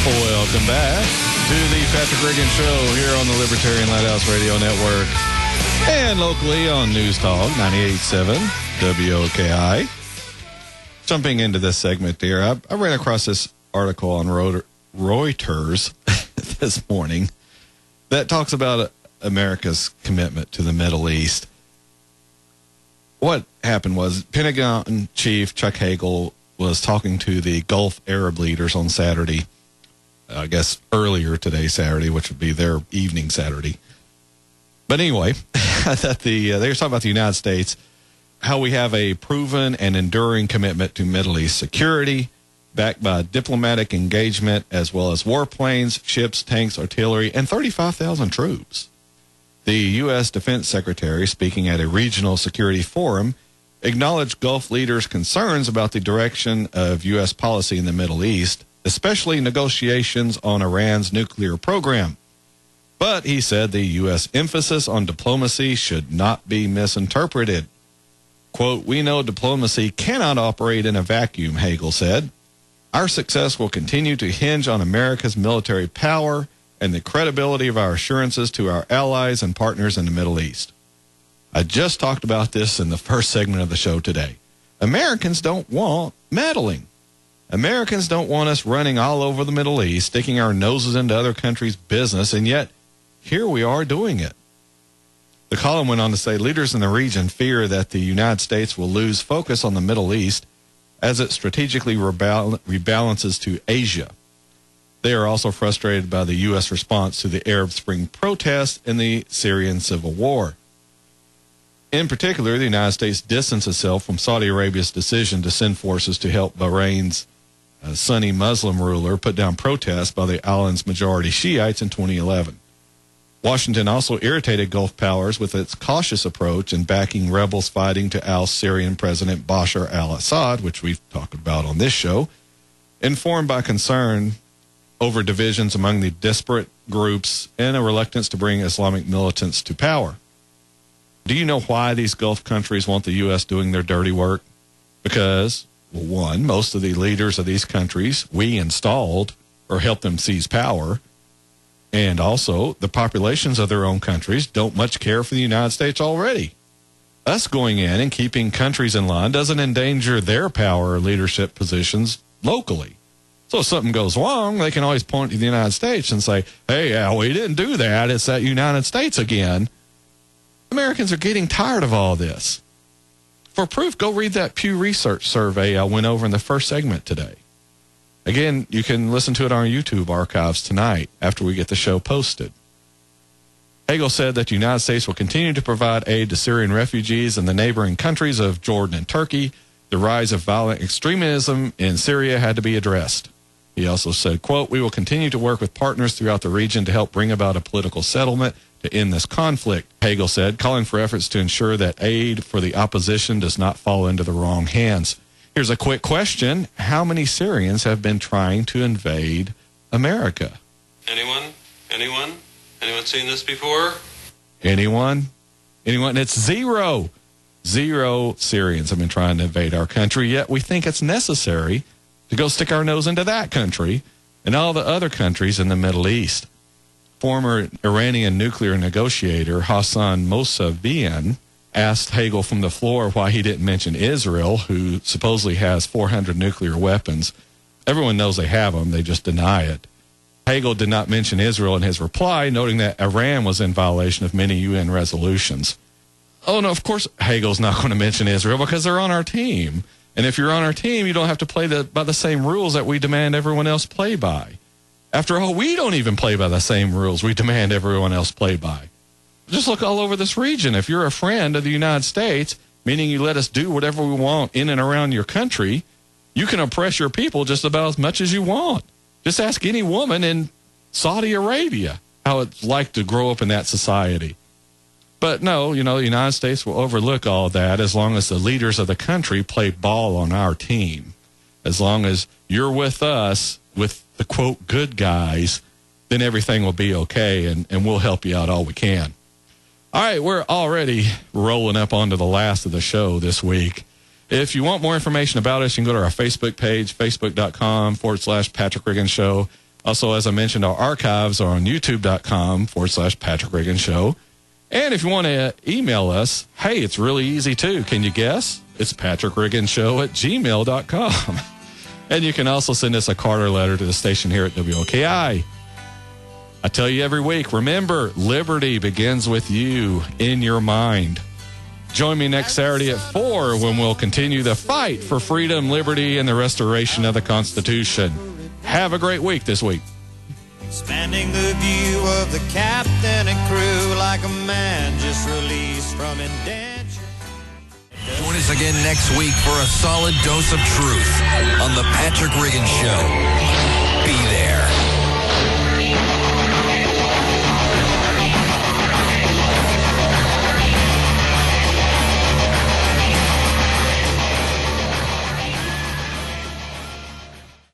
Welcome back to the Patrick Reagan Show here on the Libertarian Lighthouse Radio Network and locally on News Talk 98.7 WOKI. Jumping into this segment here, I ran across this article on Reuters this morning that talks about America's commitment to the Middle East. What happened was Pentagon Chief Chuck Hagel was talking to the Gulf Arab leaders on Saturday, I guess earlier today, Saturday, which would be their evening Saturday. But anyway, that they were talking about the United States, how we have a proven and enduring commitment to Middle East security, backed by diplomatic engagement, as well as warplanes, ships, tanks, artillery, and 35,000 troops. The U.S. Defense Secretary, speaking at a regional security forum, acknowledged Gulf leaders' concerns about the direction of U.S. policy in the Middle East, especially negotiations on Iran's nuclear program. But he said the U.S. emphasis on diplomacy should not be misinterpreted. Quote, "We know diplomacy cannot operate in a vacuum," Hagel said. "Our success will continue to hinge on America's military power and the credibility of our assurances to our allies and partners in the Middle East." I just talked about this in the first segment of the show today. Americans don't want meddling. Americans don't want us running all over the Middle East, sticking our noses into other countries' business, and yet here we are doing it. The column went on to say leaders in the region fear that the United States will lose focus on the Middle East as it strategically rebalances to Asia. They are also frustrated by the U.S. response to the Arab Spring protests and the Syrian civil war. In particular, the United States distanced itself from Saudi Arabia's decision to send forces to help Bahrain's Sunni Muslim ruler put down protests by the island's majority Shiites in 2011. Washington also irritated Gulf powers with its cautious approach in backing rebels fighting to oust Syrian President Bashar al-Assad, which we've talked about on this show, informed by concern over divisions among the disparate groups and a reluctance to bring Islamic militants to power. Do you know why these Gulf countries want the U.S. doing their dirty work? Because, well, one, most of the leaders of these countries we installed or helped them seize power. And also, the populations of their own countries don't much care for the United States already. Us going in and keeping countries in line doesn't endanger their power or leadership positions locally. So if something goes wrong, they can always point to the United States and say, hey, we didn't do that. It's that United States again. Americans are getting tired of all this. For proof, go read that Pew Research survey I went over in the first segment today. Again, you can listen to it on our YouTube archives tonight after we get the show posted. Hagel said that the United States will continue to provide aid to Syrian refugees in the neighboring countries of Jordan and Turkey. The rise of violent extremism in Syria had to be addressed. He also said, quote, "We will continue to work with partners throughout the region to help bring about a political settlement to end this conflict," Hagel said, calling for efforts to ensure that aid for the opposition does not fall into the wrong hands. Here's a quick question. How many Syrians have been trying to invade America? Anyone? Anyone seen this before? Anyone? It's zero. Zero Syrians have been trying to invade our country, yet we think it's necessary to go stick our nose into that country and all the other countries in the Middle East. Former Iranian nuclear negotiator Hassan Mossavian asked Hagel from the floor why he didn't mention Israel, who supposedly has 400 nuclear weapons. Everyone knows they have them, they just deny it. Hagel did not mention Israel in his reply, noting that Iran was in violation of many UN resolutions. Oh, no, of course Hagel's not going to mention Israel because they're on our team. And if you're on our team, you don't have to play by the same rules that we demand everyone else play by. After all, we don't even play by the same rules we demand everyone else play by. Just look all over this region. If you're a friend of the United States, meaning you let us do whatever we want in and around your country, you can oppress your people just about as much as you want. Just ask any woman in Saudi Arabia how it's like to grow up in that society. But no, the United States will overlook all that as long as the leaders of the country play ball on our team. As long as you're with us, with the, quote, good guys, then everything will be okay, and we'll help you out all we can. All right, we're already rolling up onto the last of the show this week. If you want more information about us, you can go to our Facebook page, facebook.com/Patrick Reagan Show. Also, as I mentioned, our archives are on youtube.com/Patrick Reagan Show. And if you want to email us, hey, it's really easy too. Can you guess? It's patrickreaganshow@gmail.com. And you can also send us a card or letter to the station here at WOKI. I tell you every week, remember, liberty begins with you in your mind. Join me next Saturday at 4 when we'll continue the fight for freedom, liberty, and the restoration of the Constitution. Have a great week this week. Expanding the view of the captain and crew like a man just released from indenture. Join us again next week for a solid dose of truth on the Patrick Reagan Show